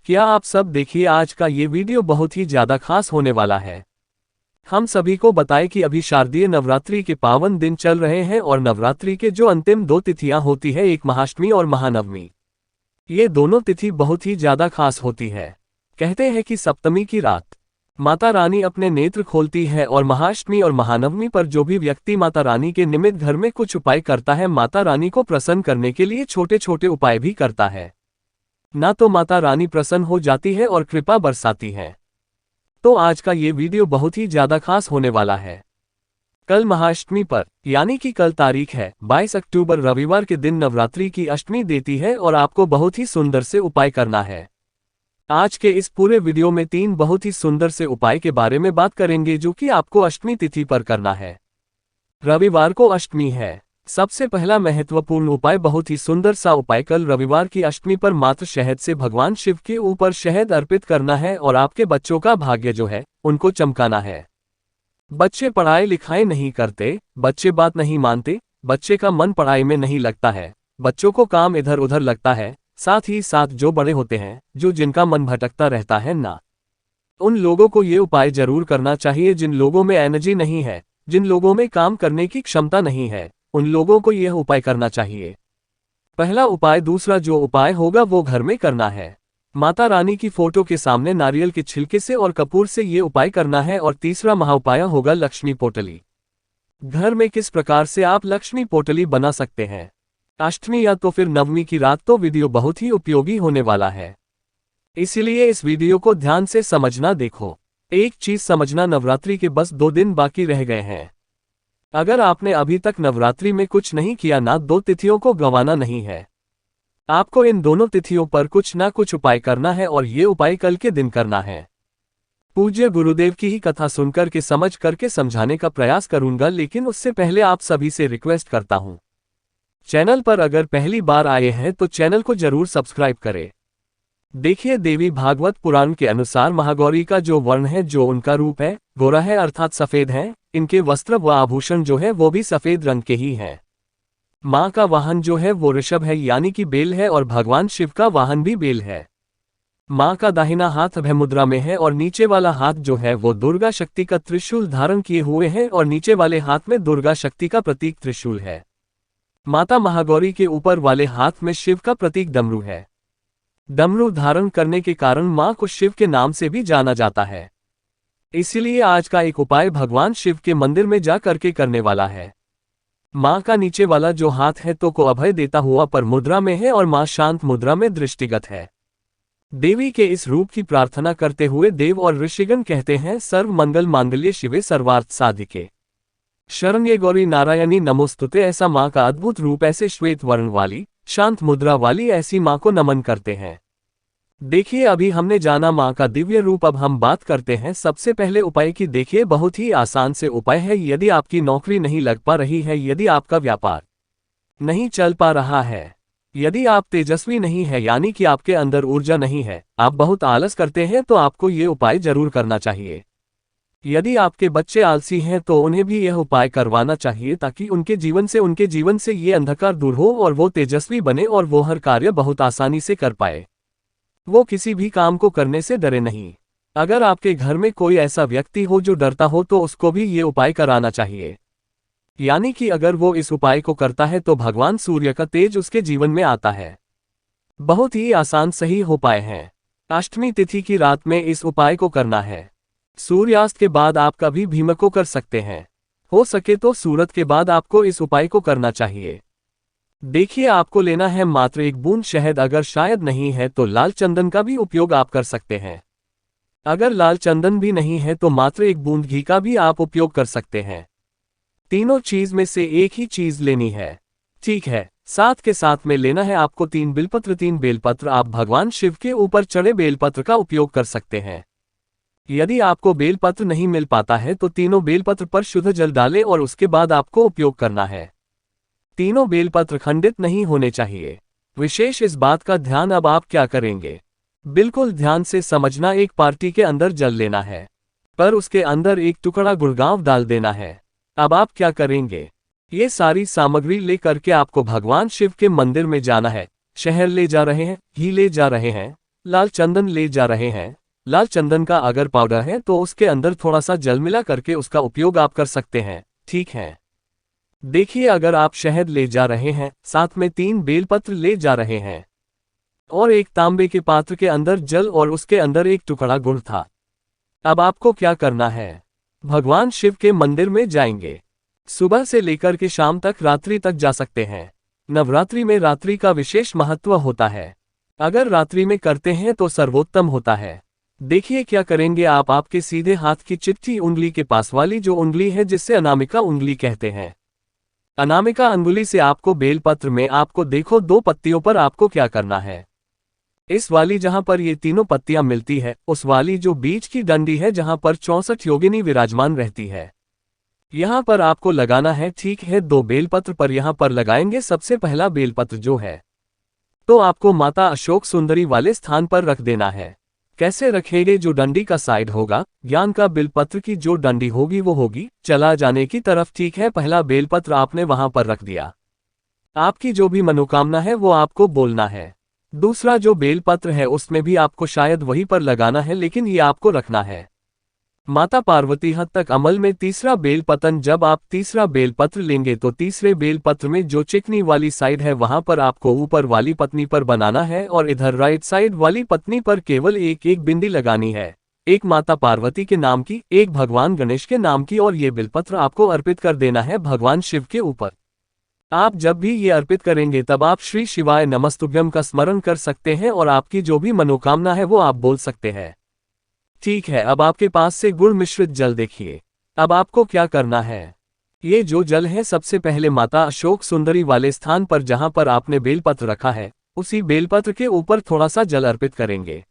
क्या आप सब देखिए, आज का ये वीडियो बहुत ही ज्यादा खास होने वाला है। हम सभी को बताएं कि अभी शारदीय नवरात्रि के पावन दिन चल रहे हैं और नवरात्रि के जो अंतिम दो तिथियां होती है, एक महाअष्टमी और महानवमी। ये दोनों तिथि बहुत ही ज्यादा खास होती है। कहते हैं कि सप्तमी की रात माता रानी अपने नेत्र खोलती है और महाअष्टमी और महानवमी पर जो भी व्यक्ति माता रानी के निमित्त घर में कुछ उपाय करता है, माता रानी को प्रसन्न करने के लिए छोटे छोटे उपाय भी करता है, ना तो माता रानी प्रसन्न हो जाती है और कृपा बरसाती है। तो आज का ये वीडियो बहुत ही ज्यादा खास होने वाला है। कल महाअष्टमी पर, यानी कि कल तारीख है 22 अक्टूबर, रविवार के दिन नवरात्रि की अष्टमी देती है और आपको बहुत ही सुंदर से उपाय करना है। आज के इस पूरे वीडियो में 3 बहुत ही सुंदर से उपाय के बारे में बात करेंगे जो कि आपको अष्टमी तिथि पर करना है। रविवार को अष्टमी है। सबसे पहला महत्वपूर्ण उपाय, बहुत ही सुंदर सा उपाय, कल रविवार की अष्टमी पर मात्र शहद से भगवान शिव के ऊपर शहद अर्पित करना है और आपके बच्चों का भाग्य जो है उनको चमकाना है। बच्चे पढ़ाई लिखाई नहीं करते, बच्चे बात नहीं मानते, बच्चे का मन पढ़ाई में नहीं लगता है, बच्चों को काम इधर उधर लगता है, साथ ही साथ जो बड़े होते हैं, जो जिनका मन भटकता रहता है ना, उन लोगों को ये उपाय जरूर करना चाहिए। जिन लोगों में एनर्जी नहीं है, जिन लोगों में काम करने की क्षमता नहीं है, उन लोगों को यह उपाय करना चाहिए। पहला उपाय। दूसरा जो उपाय होगा वो घर में करना है। माता रानी की फोटो के सामने नारियल के छिलके से और कपूर से ये उपाय करना है। और तीसरा महाउपाय होगा लक्ष्मी पोटली। घर में किस प्रकार से आप लक्ष्मी पोटली बना सकते हैं अष्टमी या तो फिर नवमी की रात, तो वीडियो बहुत ही उपयोगी होने वाला है, इसलिए इस वीडियो को ध्यान से समझना। देखो, एक चीज समझना, नवरात्रि के बस 2 दिन बाकी रह गए हैं। अगर आपने अभी तक नवरात्रि में कुछ नहीं किया ना, 2 तिथियों को गंवाना नहीं है। आपको इन दोनों तिथियों पर कुछ ना कुछ उपाय करना है और ये उपाय कल के दिन करना है। पूज्य गुरुदेव की ही कथा सुनकर के समझ करके समझाने का प्रयास करूंगा, लेकिन उससे पहले आप सभी से रिक्वेस्ट करता हूं, चैनल पर अगर पहली बार आए हैं तो चैनल को जरूर सब्सक्राइब करें। देखिए, देवी भागवत पुराण के अनुसार महागौरी का जो वर्ण है, जो उनका रूप है, गोरा है अर्थात सफेद है। इनके वस्त्र व आभूषण जो है वो भी सफेद रंग के ही हैं। माँ का वाहन जो है वो ऋषभ है, यानी कि बेल है, और भगवान शिव का वाहन भी बेल है। माँ का दाहिना हाथ अभय मुद्रा में है और नीचे वाला हाथ जो है वो दुर्गा शक्ति का त्रिशूल धारण किए हुए है और नीचे वाले हाथ में दुर्गा शक्ति का प्रतीक त्रिशूल है। माता महागौरी के ऊपर वाले हाथ में शिव का प्रतीक डमरू है। डमरू धारण करने के कारण माँ को शिव के नाम से भी जाना जाता है। इसीलिए आज का एक उपाय भगवान शिव के मंदिर में जा करके करने वाला है। माँ का नीचे वाला जो हाथ है तो को अभय देता हुआ पर मुद्रा में है और माँ शांत मुद्रा में दृष्टिगत है। देवी के इस रूप की प्रार्थना करते हुए देव और ऋषिगण कहते हैं, सर्व मंगल मांगल्ये शिवे सर्वार्थ साधिके शरण्ये गौरी नारायणी नमोस्तुते। ऐसा माँ का अद्भुत रूप, ऐसे श्वेत वर्ण वाली शांत मुद्रा वाली ऐसी माँ को नमन करते हैं। देखिए, अभी हमने जाना माँ का दिव्य रूप, अब हम बात करते हैं सबसे पहले उपाय की। देखिए, बहुत ही आसान से उपाय है। यदि आपकी नौकरी नहीं लग पा रही है, यदि आपका व्यापार नहीं चल पा रहा है, यदि आप तेजस्वी नहीं है, यानी कि आपके अंदर ऊर्जा नहीं है, आप बहुत आलस करते हैं, तो आपको ये उपाय जरूर करना चाहिए। यदि आपके बच्चे आलसी हैं तो उन्हें भी यह उपाय करवाना चाहिए, ताकि उनके जीवन से ये अंधकार दूर हो और वो तेजस्वी बने और वो हर कार्य बहुत आसानी से कर पाए, वो किसी भी काम को करने से डरे नहीं। अगर आपके घर में कोई ऐसा व्यक्ति हो जो डरता हो तो उसको भी ये उपाय कराना चाहिए, यानी कि अगर वो इस उपाय को करता है तो भगवान सूर्य का तेज उसके जीवन में आता है। बहुत ही आसान सही उपाय है। अष्टमी तिथि की रात में इस उपाय को करना है। सूर्यास्त के बाद आप कभी भी को कर सकते हैं, हो सके तो सूरत के बाद आपको इस उपाय को करना चाहिए। देखिए, आपको लेना है मात्र 1 बूंद शहद, अगर शायद नहीं है तो लाल चंदन का भी उपयोग आप कर सकते हैं। अगर लाल चंदन भी नहीं है तो मात्र 1 बूंद घी का भी आप उपयोग कर सकते हैं। तीनों चीज में से एक ही चीज लेनी है, ठीक है। साथ के साथ में लेना है आपको 3 बिलपत्र। 3 बेलपत्र आप भगवान शिव के ऊपर चढ़े बेलपत्र का उपयोग कर सकते हैं। यदि आपको बेलपत्र नहीं मिल पाता है तो तीनों बेलपत्र पर शुद्ध जल डालें और उसके बाद आपको उपयोग करना है। तीनों बेलपत्र खंडित नहीं होने चाहिए। विशेष इस बात का ध्यान। अब आप क्या करेंगे, बिल्कुल ध्यान से समझना। एक पार्टी के अंदर जल लेना है, पर उसके अंदर 1 टुकड़ा गुड़गांव डाल देना है। अब आप क्या करेंगे, ये सारी सामग्री ले करके आपको भगवान शिव के मंदिर में जाना है। शहद ले जा रहे हैं, घी ले जा रहे हैं, लाल चंदन ले जा रहे हैं। लाल चंदन का अगर पाउडर है तो उसके अंदर थोड़ा सा जल मिला करके उसका उपयोग आप कर सकते हैं, ठीक है। देखिए, अगर आप शहद ले जा रहे हैं, साथ में 3 बेलपत्र ले जा रहे हैं और एक तांबे के पात्र के अंदर जल और उसके अंदर एक टुकड़ा गुड़ था। अब आपको क्या करना है? भगवान शिव के मंदिर में जाएंगे। सुबह से लेकर के शाम तक, रात्रि तक जा सकते हैं। नवरात्रि में रात्रि का विशेष महत्व होता है। अगर रात्रि में करते हैं तो सर्वोत्तम होता है। देखिए क्या करेंगे आप, आपके सीधे हाथ की चिट्ठी उंगली के पास वाली जो उंगली है जिससे अनामिका उंगली कहते हैं, अनामिका अंगुली से आपको बेलपत्र में आपको देखो 2 पत्तियों पर आपको क्या करना है। इस वाली जहां पर ये तीनों पत्तियां मिलती है, उस वाली जो बीच की डंडी है जहां पर 64 योगिनी विराजमान रहती है, यहां पर आपको लगाना है, ठीक है। 2 बेलपत्र पर यहां पर लगाएंगे। सबसे पहला बेलपत्र जो है तो आपको माता अशोक सुंदरी वाले स्थान पर रख देना है। कैसे रखेंगे? जो डंडी का साइड होगा, ज्ञान का बेलपत्र की जो डंडी होगी वो होगी चला जाने की तरफ, ठीक है। पहला बेलपत्र आपने वहां पर रख दिया। आपकी जो भी मनोकामना है वो आपको बोलना है। दूसरा जो बेलपत्र है उसमें भी आपको शायद वहीं पर लगाना है, लेकिन ये आपको रखना है माता पार्वती हद तक अमल में। तीसरा बेलपत्र, जब आप तीसरा बेलपत्र लेंगे तो तीसरे बेलपत्र में जो चिकनी वाली साइड है वहां पर आपको ऊपर वाली पत्नी पर बनाना है और इधर राइट साइड वाली पत्नी पर केवल एक एक बिंदी लगानी है। एक माता पार्वती के नाम की, एक भगवान गणेश के नाम की, और ये बेलपत्र आपको अर्पित कर देना है भगवान शिव के ऊपर। आप जब भी ये अर्पित करेंगे तब आप श्री शिवाय नमस्तुभ्यम का स्मरण कर सकते हैं और आपकी जो भी मनोकामना है वो आप बोल सकते हैं, ठीक है। अब आपके पास से गुड़ मिश्रित जल देखिए। अब आपको क्या करना है? ये जो जल है सबसे पहले माता अशोक सुंदरी वाले स्थान पर जहां पर आपने बेलपत्र रखा है, उसी बेलपत्र के ऊपर थोड़ा सा जल अर्पित करेंगे।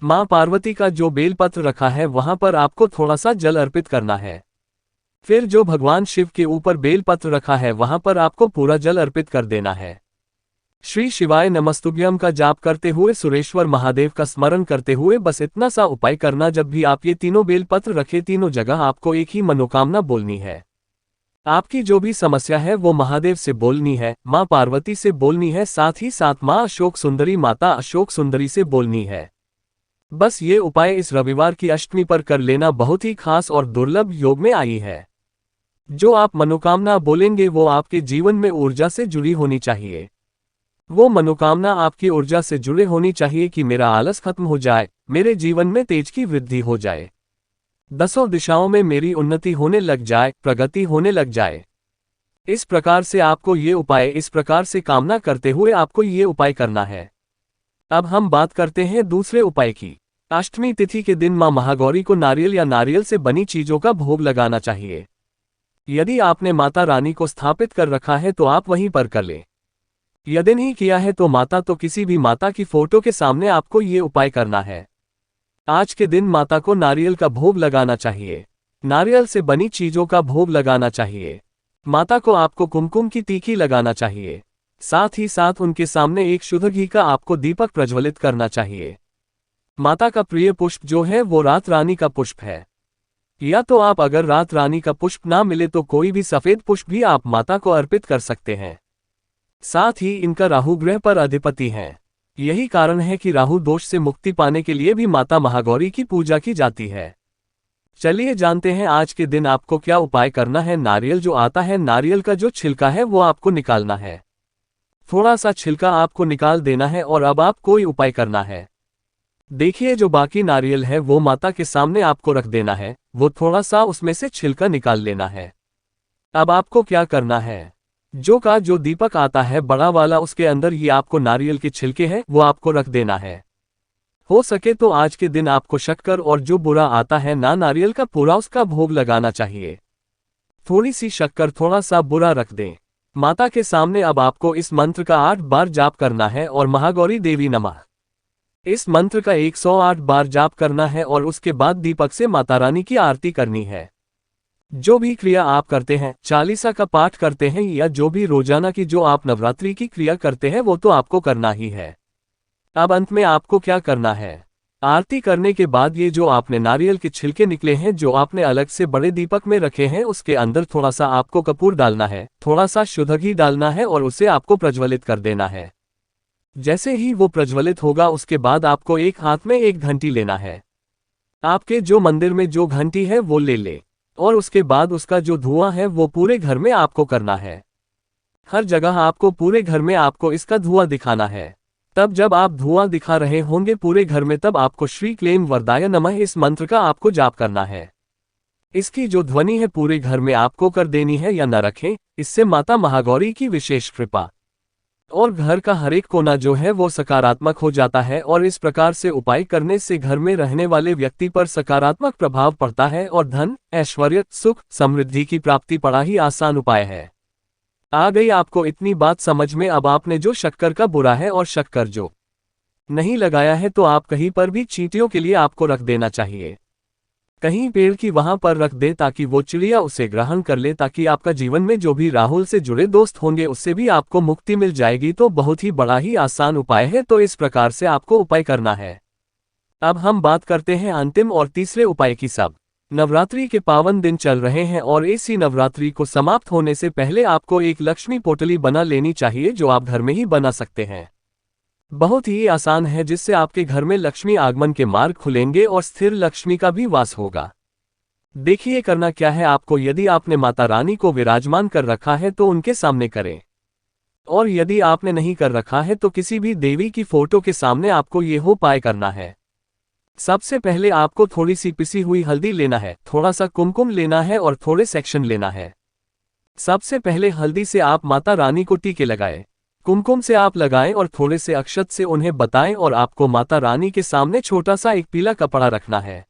मां पार्वती का जो बेलपत्र रखा है वहां पर आपको थोड़ा सा जल अर्पित करना है। फिर जो भगवान शिव के ऊपर बेलपत्र रखा है वहां पर आपको पूरा जल अर्पित कर देना है। श्री शिवाय नमस्तुभ्यम का जाप करते हुए, सुरेश्वर महादेव का स्मरण करते हुए बस इतना सा उपाय करना। जब भी आप ये तीनों बेलपत्र रखे, तीनों जगह आपको एक ही मनोकामना बोलनी है। आपकी जो भी समस्या है वो महादेव से बोलनी है, मां पार्वती से बोलनी है, साथ ही साथ मां अशोक सुंदरी, माता अशोक सुंदरी से बोलनी है। बस ये उपाय इस रविवार की अष्टमी पर कर लेना। बहुत ही खास और दुर्लभ योग में आई है। जो आप मनोकामना बोलेंगे वो आपके जीवन में ऊर्जा से जुड़ी होनी चाहिए। वो मनोकामना आपकी ऊर्जा से जुड़े होनी चाहिए कि मेरा आलस खत्म हो जाए, मेरे जीवन में तेज की वृद्धि हो जाए, 10 दिशाओं में मेरी उन्नति होने लग जाए, प्रगति होने लग जाए। इस प्रकार से आपको ये उपाय, इस प्रकार से कामना करते हुए आपको ये उपाय करना है। अब हम बात करते हैं दूसरे उपाय की। अष्टमी तिथि के दिन मां महागौरी को नारियल या नारियल से बनी चीजों का भोग लगाना चाहिए। यदि आपने माता रानी को स्थापित कर रखा है तो आप वहीं पर कर लें। यदि नहीं किया है तो माता, तो किसी भी माता की फोटो के सामने आपको ये उपाय करना है। आज के दिन माता को नारियल का भोग लगाना चाहिए, नारियल से बनी चीजों का भोग लगाना चाहिए। माता को आपको कुमकुम की तीखी लगाना चाहिए। साथ ही साथ उनके सामने एक शुद्ध घी का आपको दीपक प्रज्वलित करना चाहिए। माता का प्रिय पुष्प जो है वो रात रानी का पुष्प है। या तो आप अगर रात रानी का पुष्प ना मिले तो कोई भी सफेद पुष्प भी आप माता को अर्पित कर सकते हैं। साथ ही इनका राहु ग्रह पर अधिपति हैं। यही कारण है कि राहु दोष से मुक्ति पाने के लिए भी माता महागौरी की पूजा की जाती है। चलिए जानते हैं आज के दिन आपको क्या उपाय करना है। नारियल जो आता है, नारियल का जो छिलका है वो आपको निकालना है। थोड़ा सा छिलका आपको निकाल देना है और अब आप कोई उपाय करना है। देखिए, जो बाकी नारियल है वो माता के सामने आपको रख देना है, वो थोड़ा सा उसमें से छिलका निकाल लेना है। अब आपको क्या करना है? जो दीपक आता है बड़ा वाला, उसके अंदर ही आपको नारियल के छिलके हैं वो आपको रख देना है। हो सके तो आज के दिन आपको शक्कर और जो बुरा आता है ना नारियल का पूरा, उसका भोग लगाना चाहिए। थोड़ी सी शक्कर, थोड़ा सा बुरा रख दें माता के सामने। अब आपको इस मंत्र का 8 बार जाप करना है और महागौरी देवी नमः इस मंत्र का 108 बार जाप करना है और उसके बाद दीपक से माता रानी की आरती करनी है। जो भी क्रिया आप करते हैं, चालीसा का पाठ करते हैं या जो भी रोजाना की जो आप नवरात्रि की क्रिया करते हैं वो तो आपको करना ही है। अब अंत में आपको क्या करना है? आरती करने के बाद ये जो आपने नारियल के छिलके निकले हैं, जो आपने अलग से बड़े दीपक में रखे हैं, उसके अंदर थोड़ा सा आपको कपूर डालना है, थोड़ा सा शुद्ध घी डालना है और उसे आपको प्रज्वलित कर देना है। जैसे ही वो प्रज्वलित होगा उसके बाद आपको एक हाथ में एक घंटी लेना है। आपके जो मंदिर में जो घंटी है वो ले ले, और उसके बाद उसका जो धुआं है वो पूरे घर में आपको करना है। हर जगह आपको पूरे घर में आपको इसका धुआं दिखाना है। तब जब आप धुआं दिखा रहे होंगे पूरे घर में तब आपको श्री क्लीं वरदाय नमः इस मंत्र का आपको जाप करना है। इसकी जो ध्वनि है पूरे घर में आपको कर देनी है या न रखें, इससे माता महागौरी की विशेष कृपा और घर का हर एक कोना जो है वो सकारात्मक हो जाता है। और इस प्रकार से उपाय करने से घर में रहने वाले व्यक्ति पर सकारात्मक प्रभाव पड़ता है और धन, ऐश्वर्य, सुख, समृद्धि की प्राप्ति बड़ा ही आसान उपाय है। आ गई आपको इतनी बात समझ में। अब आपने जो शक्कर का बुरा है और शक्कर जो नहीं लगाया है तो आप कहीं पर भी चींटियों के लिए आपको रख देना चाहिए। कहीं पेड़ की वहां पर रख दे ताकि वो चिड़िया उसे ग्रहण कर ले, ताकि आपका जीवन में जो भी राहुल से जुड़े दोस्त होंगे उससे भी आपको मुक्ति मिल जाएगी। तो बहुत ही बड़ा ही आसान उपाय है, तो इस प्रकार से आपको उपाय करना है। अब हम बात करते हैं अंतिम और तीसरे उपाय की। सब नवरात्रि के पावन दिन चल रहे हैं और इसी नवरात्रि को समाप्त होने से पहले आपको एक लक्ष्मी पोटली बना लेनी चाहिए, जो आप घर में ही बना सकते हैं। बहुत ही आसान है, जिससे आपके घर में लक्ष्मी आगमन के मार्ग खुलेंगे और स्थिर लक्ष्मी का भी वास होगा। देखिए करना क्या है आपको। यदि आपने माता रानी को विराजमान कर रखा है तो उनके सामने करें, और यदि आपने नहीं कर रखा है तो किसी भी देवी की फोटो के सामने आपको ये उपाय करना है। सबसे पहले आपको थोड़ी सी पिसी हुई हल्दी लेना है, थोड़ा सा कुमकुम लेना है और थोड़े सेक्शन लेना है। सबसे पहले हल्दी से आप माता रानी को टीके लगाएं, कुमकुम से आप लगाएं और थोड़े से अक्षत से उन्हें बताएं। और आपको माता रानी के सामने छोटा सा एक पीला कपड़ा रखना है।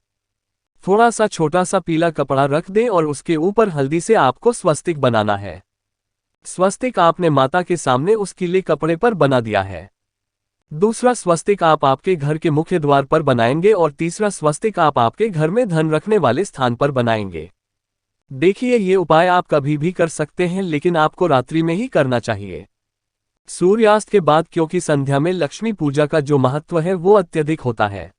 थोड़ा सा छोटा सा पीला कपड़ा रख दें और उसके ऊपर हल्दी से आपको स्वस्तिक बनाना है। स्वस्तिक आपने माता के सामने उस पीले कपड़े पर बना दिया है। दूसरा स्वस्तिक आप आपके घर के मुख्य द्वार पर बनाएंगे और तीसरा स्वस्तिक आप आपके घर में धन रखने वाले स्थान पर बनाएंगे। देखिए ये उपाय आप कभी भी कर सकते हैं, लेकिन आपको रात्रि में ही करना चाहिए, सूर्यास्त के बाद, क्योंकि संध्या में लक्ष्मी पूजा का जो महत्व है वो अत्यधिक होता है।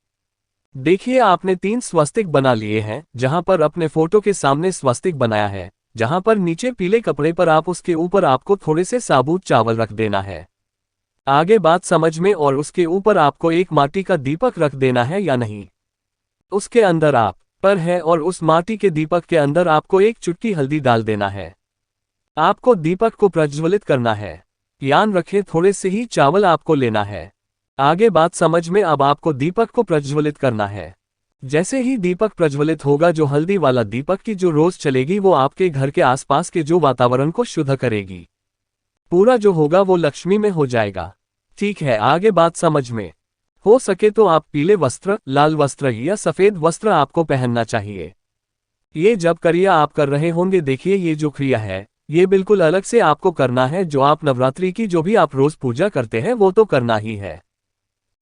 देखिए आपने 3 स्वस्तिक बना लिए हैं। जहां पर अपने फोटो के सामने स्वस्तिक बनाया है, जहां पर नीचे पीले कपड़े पर आप उसके ऊपर आपको थोड़े से साबुत चावल रख देना है। आगे बात समझ में। और उसके ऊपर आपको एक माटी का दीपक रख देना है या नहीं, उसके अंदर आप पर है, और उस माटी के दीपक के अंदर आपको एक चुटकी हल्दी डाल देना है। आपको दीपक को प्रज्वलित करना है। ध्यान रखें थोड़े से ही चावल आपको लेना है। आगे बात समझ में। अब आपको दीपक को प्रज्वलित करना है। जैसे ही दीपक प्रज्वलित होगा, जो हल्दी वाला दीपक की जो रोज चलेगी वो आपके घर के आसपास के जो वातावरण को शुद्ध करेगी। पूरा जो होगा वो लक्ष्मी में हो जाएगा। ठीक है, आगे बात समझ में। हो सके तो आप पीले वस्त्र, लाल वस्त्र या सफेद वस्त्र आपको पहनना चाहिए। ये जब क्रिया आप कर रहे होंगे, देखिए ये जो क्रिया है ये बिल्कुल अलग से आपको करना है। जो आप नवरात्रि की जो भी आप रोज पूजा करते हैं वो तो करना ही है,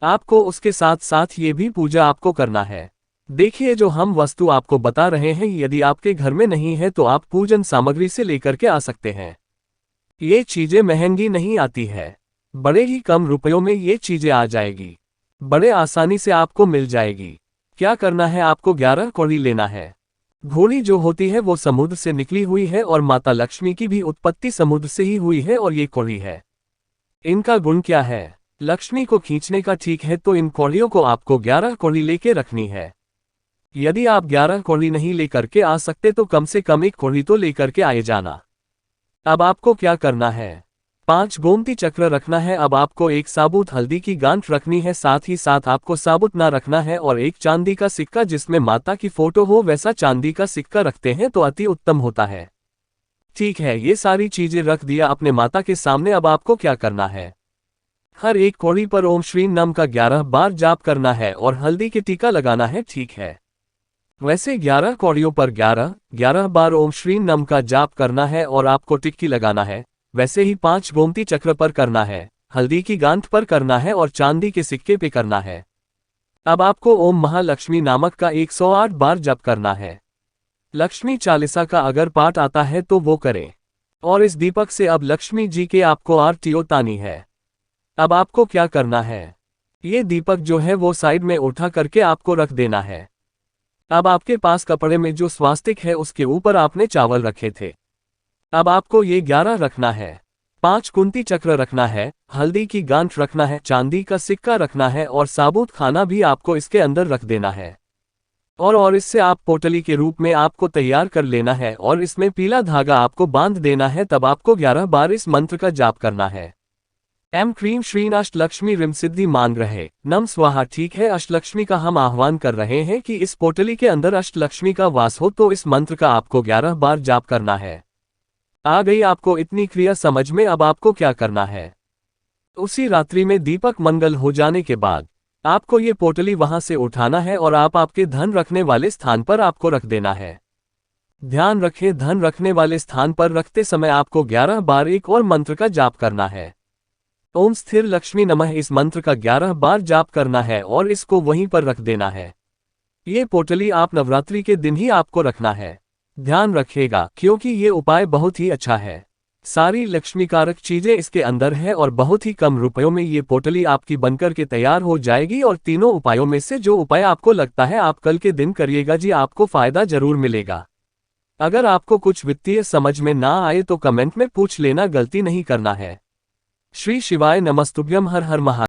आपको उसके साथ साथ ये भी पूजा आपको करना है। देखिए जो हम वस्तु आपको बता रहे हैं, यदि आपके घर में नहीं है तो आप पूजन सामग्री से लेकर के आ सकते हैं। ये चीजें महंगी नहीं आती है, बड़े ही कम रुपयों में ये चीजें आ जाएगी, बड़े आसानी से आपको मिल जाएगी। क्या करना है, आपको 11 कौड़ी लेना है। घोड़ी जो होती है वो समुद्र से निकली हुई है और माता लक्ष्मी की भी उत्पत्ति समुद्र से ही हुई है, और ये कौड़ी है। इनका गुण क्या है, लक्ष्मी को खींचने का। ठीक है, तो इन कौड़ियों को आपको 11 कौड़ी लेके रखनी है। यदि आप 11 कौड़ी नहीं लेकर के आ सकते तो कम से कम 1 कौड़ी तो लेकर के आए जाना। अब आपको क्या करना है, 5 गोमती चक्र रखना है। अब आपको एक साबुत हल्दी की गांठ रखनी है, साथ ही साथ आपको साबुत ना रखना है। और एक चांदी का सिक्का जिसमें माता की फोटो हो वैसा चांदी का सिक्का रखते हैं तो अति उत्तम होता है। ठीक है, ये सारी चीजें रख दिया अपने माता के सामने। अब आपको क्या करना है, हर एक कौड़ी पर ओम श्री नम का 11 बार जाप करना है और हल्दी के टीका लगाना है। ठीक है, वैसे 11 कौड़ियों पर 11 बार ओम श्री नम का जाप करना है और आपको टिक्की लगाना है। वैसे ही 5 गोमती चक्र पर करना है, हल्दी की गांठ पर करना है और चांदी के सिक्के पे करना है। अब आपको ओम महालक्ष्मी नामक का 108 बार जप करना है। लक्ष्मी चालीसा का अगर पाठ आता है तो वो करें। और इस दीपक से अब लक्ष्मी जी के आपको आरती उतारनी है। अब आपको क्या करना है, ये दीपक जो है वो साइड में उठा करके आपको रख देना है। अब आपके पास कपड़े में जो स्वास्तिक है उसके ऊपर आपने चावल रखे थे, अब आपको ये 11 रखना है। 5 कुंती चक्र रखना है, हल्दी की गांठ रखना है, चांदी का सिक्का रखना है और साबुत खाना भी आपको इसके अंदर रख देना है। और इससे आप पोटली के रूप में आपको तैयार कर लेना है और इसमें पीला धागा आपको बांध देना है। तब आपको 11 बार इस मंत्र का जाप करना है। एम क्रीम श्रीन अष्टलक्ष्मी रिम सिद्धि मांग रहे नम स्वाहा। ठीक है, अष्टलक्ष्मी का हम आह्वान कर रहे हैं कि इस पोटली के अंदर अष्टलक्ष्मी का वास हो, तो इस मंत्र का आपको 11 बार जाप करना है। आ गई आपको इतनी क्रिया समझ में? अब आपको क्या करना है, उसी रात्रि में दीपक मंगल हो जाने के बाद आपको ये पोटली वहां से उठाना है और आपके धन रखने वाले स्थान पर आपको रख देना है। ध्यान रखें, धन रखने वाले स्थान पर रखते समय आपको 11 बार एक और मंत्र का जाप करना है। ओम स्थिर लक्ष्मी नमः, इस मंत्र का 11 बार जाप करना है और इसको वहीं पर रख देना है। ये पोटली आप नवरात्रि के दिन ही आपको रखना है। ध्यान रखिएगा, क्योंकि ये उपाय बहुत ही अच्छा है। सारी लक्ष्मीकारक चीजें इसके अंदर है और बहुत ही कम रुपयों में ये पोटली आपकी बनकर के तैयार हो जाएगी। और तीनों उपायों में से जो उपाय आपको लगता है आप कल के दिन करिएगा जी, आपको फायदा जरूर मिलेगा। अगर आपको कुछ वित्तीय समझ में ना आए तो कमेंट में पूछ लेना, गलती नहीं करना है। श्री शिवाय नमस्तुभ्यम। हर हर महादेव।